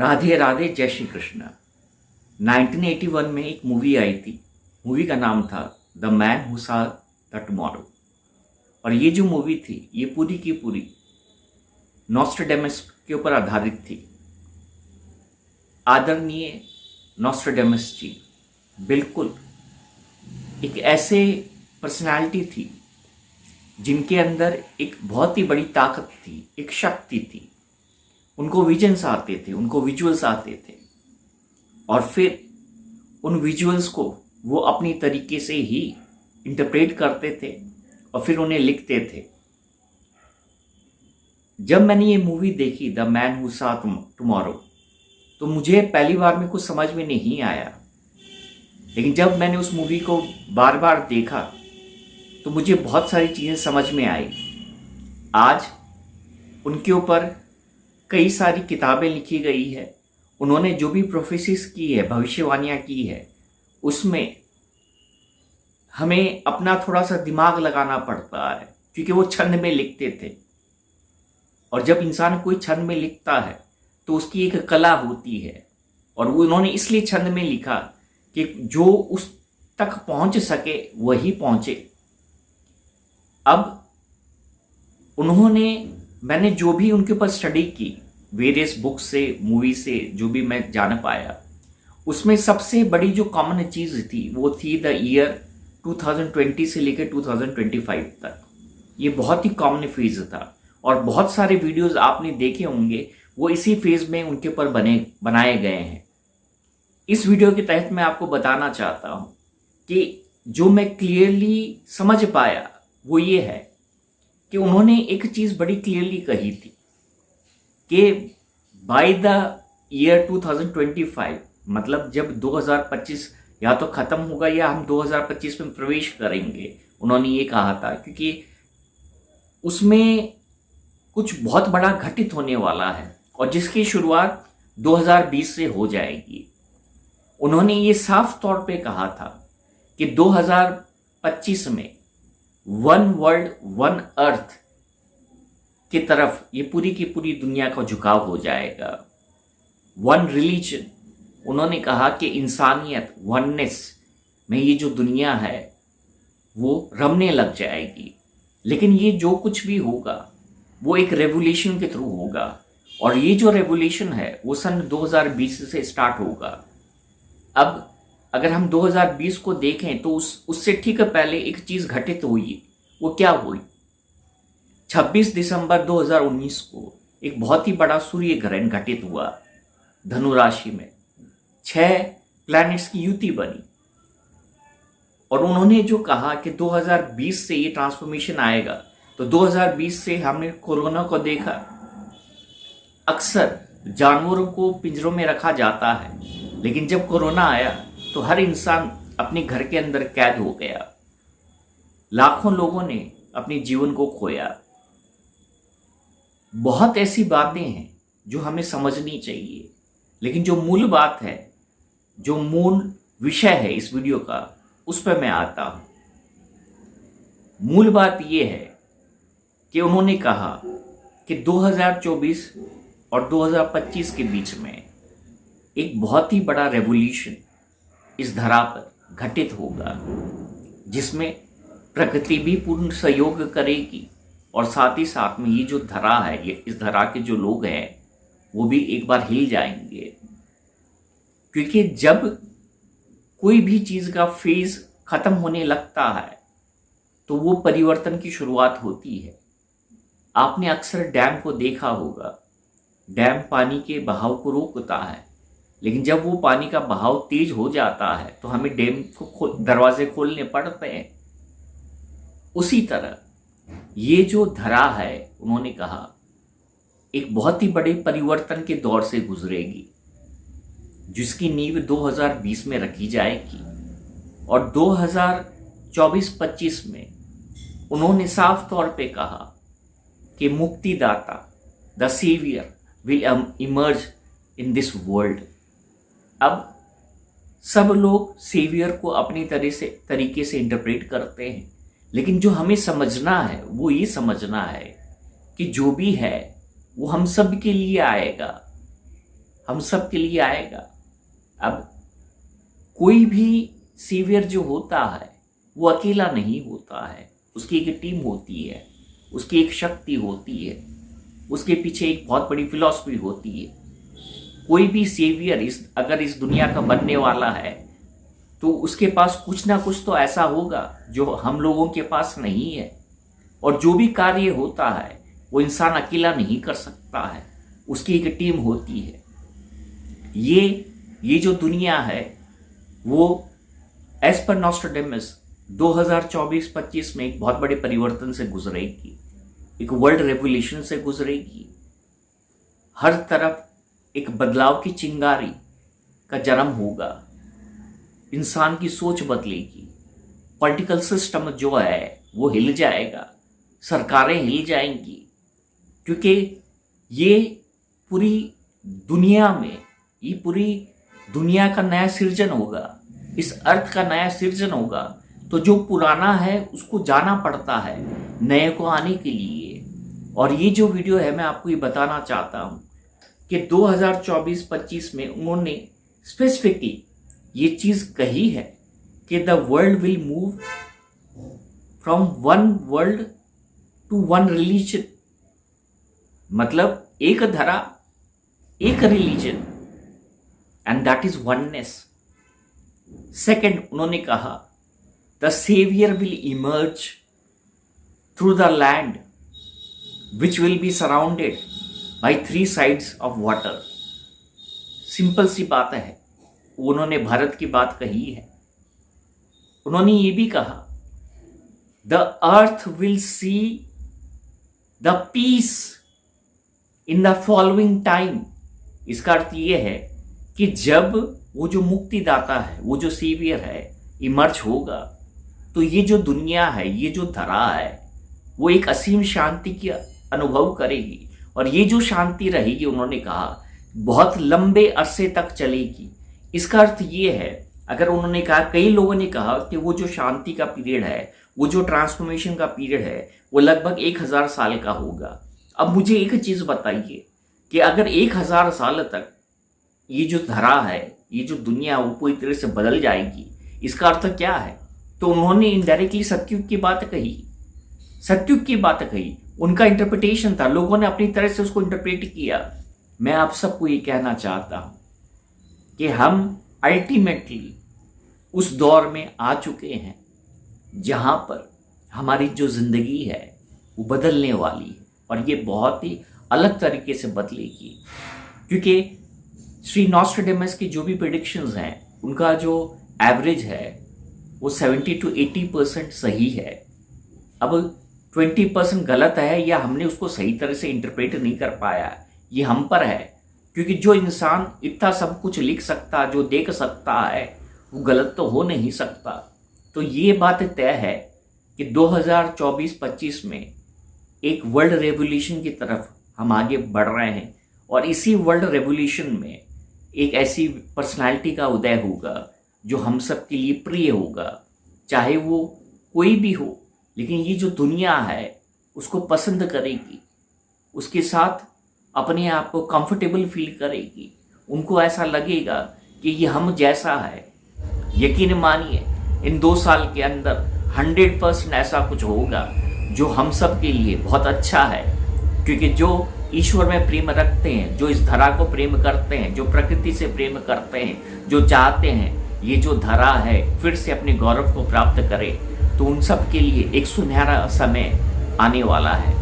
राधे राधे जय श्री कृष्ण। 1981 में एक मूवी आई थी। मूवी का नाम था the man who saw the tomorrow. और ये जो मूवी थी ये पूरी की पूरी नॉस्ट्रेडेमस के ऊपर आधारित थी। आदरणीय नॉस्ट्रेडेमस जी बिल्कुल एक ऐसे पर्सनालिटी थी जिनके अंदर एक बहुत ही बड़ी ताकत थी, एक शक्ति थी। उनको विजन्स आते थे, उनको विजुअल्स आते थे और फिर उन विजुअल्स को वो अपनी तरीके से ही इंटरप्रेट करते थे और फिर उन्हें लिखते थे। जब मैंने ये मूवी देखी the man who saw tomorrow तो मुझे पहली बार में कुछ समझ में नहीं आया, लेकिन जब मैंने उस मूवी को बार बार देखा तो मुझे बहुत सारी चीज़ें समझ में आई। आज उनके ऊपर कई सारी किताबें लिखी गई है। उन्होंने जो भी प्रोफेसिस की है, भविष्यवाणियाँ की है, उसमें हमें अपना थोड़ा सा दिमाग लगाना पड़ता है क्योंकि वो छंद में लिखते थे। और जब इंसान कोई छंद में लिखता है तो उसकी एक कला होती है और वो उन्होंने इसलिए छंद में लिखा कि जो उस तक पहुंच सके वही पहुंचे। अब मैंने जो भी उनके ऊपर स्टडी की, वेरियस बुक्स से, मूवी से, जो भी मैं जान पाया, उसमें सबसे बड़ी जो कॉमन चीज़ थी वो थी द ईयर 2020 से लेकर 2025 तक। ये बहुत ही कॉमन फेज था और बहुत सारे वीडियोस आपने देखे होंगे वो इसी फेज में उनके ऊपर बनाए गए हैं। इस वीडियो के तहत मैं आपको बताना चाहता हूँ कि जो मैं क्लियरली समझ पाया वो ये है कि उन्होंने एक चीज़ बड़ी क्लियरली कही थी कि बाय द ईयर 2025, मतलब जब 2025 या तो ख़त्म होगा या हम 2025 में प्रवेश करेंगे, उन्होंने ये कहा था क्योंकि उसमें कुछ बहुत बड़ा घटित होने वाला है और जिसकी शुरुआत 2020 से हो जाएगी। उन्होंने ये साफ तौर पे कहा था कि 2025 में वन वर्ल्ड वन अर्थ की तरफ ये पूरी की पूरी दुनिया का झुकाव हो जाएगा। वन रिलीजन, उन्होंने कहा कि इंसानियत, वननेस में ये जो दुनिया है वो रमने लग जाएगी। लेकिन ये जो कुछ भी होगा वो एक रेवोल्यूशन के थ्रू होगा और ये जो रेवोल्यूशन है वो सन 2020 से स्टार्ट होगा। अब अगर हम 2020 को देखें तो उससे ठीक पहले एक चीज़ घटित हुई। वो क्या हुई? 26 दिसंबर 2019 को एक बहुत ही बड़ा सूर्य ग्रहण घटित हुआ धनु राशि में। 6 प्लैनेट्स की युति बनी और उन्होंने जो कहा कि 2020 से ये ट्रांसफॉर्मेशन आएगा, तो 2020 से हमने कोरोना को देखा। अक्सर जानवरों को पिंजरों में रखा जाता है, लेकिन जब कोरोना आया तो हर इंसान अपने घर के अंदर कैद हो गया। लाखों लोगों ने अपने जीवन को खोया। बहुत ऐसी बातें हैं जो हमें समझनी चाहिए, लेकिन जो मूल बात है, जो मूल विषय है इस वीडियो का, उस पर मैं आता हूं। मूल बात यह है कि उन्होंने कहा कि 2024 और 2025 के बीच में एक बहुत ही बड़ा रेवोल्यूशन इस धरा पर घटित होगा, जिसमें प्रकृति भी पूर्ण सहयोग करेगी और साथ ही साथ में ये जो धरा है, ये इस धरा के जो लोग हैं वो भी एक बार हिल जाएंगे। क्योंकि जब कोई भी चीज़ का फेज खत्म होने लगता है तो वो परिवर्तन की शुरुआत होती है। आपने अक्सर डैम को देखा होगा। डैम पानी के बहाव को रोकता है, लेकिन जब वो पानी का बहाव तेज हो जाता है तो हमें डैम को दरवाजे खोलने पड़ते हैं। उसी तरह ये जो धरा है, उन्होंने कहा, एक बहुत ही बड़े परिवर्तन के दौर से गुजरेगी, जिसकी नींव 2020 में रखी जाएगी और 2024-25 में उन्होंने साफ तौर पे कहा कि मुक्तिदाता, the saviour will emerge in this world. अब सब लोग सेवियर को अपनी तरीके से इंटरप्रेट करते हैं, लेकिन जो हमें समझना है वो ये समझना है कि जो भी है वो हम सब के लिए आएगा। हम सब के लिए आएगा। अब कोई भी सेवियर जो होता है वो अकेला नहीं होता है, उसकी एक टीम होती है, उसकी एक शक्ति होती है, उसके पीछे एक बहुत बड़ी फिलॉसफी होती है। कोई भी सेवियर अगर इस दुनिया का बनने वाला है तो उसके पास कुछ ना कुछ तो ऐसा होगा जो हम लोगों के पास नहीं है। और जो भी कार्य होता है वो इंसान अकेला नहीं कर सकता है, उसकी एक टीम होती है। ये जो दुनिया है वो एज पर नॉस्ट्रेडेमस 2024-25 में एक बहुत बड़े परिवर्तन से गुजरेगी, एक वर्ल्ड रेवोल्यूशन से गुजरेगी। हर तरफ एक बदलाव की चिंगारी का जन्म होगा, इंसान की सोच बदलेगी, पॉलिटिकल सिस्टम जो है वो हिल जाएगा, सरकारें हिल जाएंगी, क्योंकि ये पूरी दुनिया का नया सृजन होगा, इस अर्थ का नया सृजन होगा। तो जो पुराना है उसको जाना पड़ता है नए को आने के लिए। और ये जो वीडियो है मैं आपको ये बताना चाहता हूँ कि 2024-25 में उन्होंने स्पेसिफिकली ये चीज़ कही है कि the world will move from one world to one religion, मतलब एक धरा एक religion, and that is oneness. Second, उन्होंने कहा the saviour will emerge through the land which will be surrounded by 3 sides of water. Simple सी बात है, उन्होंने भारत की बात कही है। उन्होंने ये भी कहा the earth will see the peace in the following time. इसका अर्थ ये है कि जब वो जो मुक्तिदाता है, वो जो सेवियर है, इमर्ज होगा तो ये जो दुनिया है, ये जो धरा है, वो एक असीम शांति की अनुभव करेगी। और ये जो शांति रहेगी, उन्होंने कहा बहुत लंबे अरसे तक चलेगी। इसका अर्थ ये है, अगर उन्होंने कहा, कई लोगों ने कहा कि वो जो शांति का पीरियड है, वो जो ट्रांसफॉर्मेशन का पीरियड है, वो लगभग 1000 साल का होगा। अब मुझे एक चीज बताइए कि अगर 1000 साल तक ये जो धरा है, ये जो दुनिया, वो पूरी तरह से बदल जाएगी, इसका अर्थ क्या है? तो उन्होंने इनडायरेक्टली सतयुग की बात कही, उनका इंटरप्रिटेशन था, लोगों ने अपनी तरह से उसको इंटरप्रेट किया। मैं आप सबको ये कहना चाहता हूं कि हम अल्टीमेटली उस दौर में आ चुके हैं जहां पर हमारी जो जिंदगी है वो बदलने वाली है, और ये बहुत ही अलग तरीके से बदलेगी। क्योंकि श्री नॉस्ट्रेडेमस की जो भी प्रेडिक्शंस हैं, उनका जो एवरेज है वो 70 to 80% सही है। अब 20% गलत है या हमने उसको सही तरह से इंटरप्रेट नहीं कर पाया, ये हम पर है। क्योंकि जो इंसान इतना सब कुछ लिख सकता, जो देख सकता है, वो गलत तो हो नहीं सकता। तो ये बात तय है कि 2024-25 में एक वर्ल्ड रेवोल्यूशन की तरफ हम आगे बढ़ रहे हैं, और इसी वर्ल्ड रेवोल्यूशन में एक ऐसी पर्सनालिटी का उदय होगा जो हम सब के लिए प्रिय होगा, चाहे वो कोई भी हो, लेकिन ये जो दुनिया है उसको पसंद करेगी, उसके साथ अपने आप को कंफर्टेबल फील करेगी। उनको ऐसा लगेगा कि ये हम जैसा है। यकीन मानिए, इन 2 साल के अंदर 100% ऐसा कुछ होगा जो हम सब के लिए बहुत अच्छा है। क्योंकि जो ईश्वर में प्रेम रखते हैं, जो इस धरा को प्रेम करते हैं, जो प्रकृति से प्रेम करते हैं, जो चाहते हैं ये जो धरा है फिर से अपने गौरव को प्राप्त करे, तो उन सब के लिए एक सुनहरा समय आने वाला है।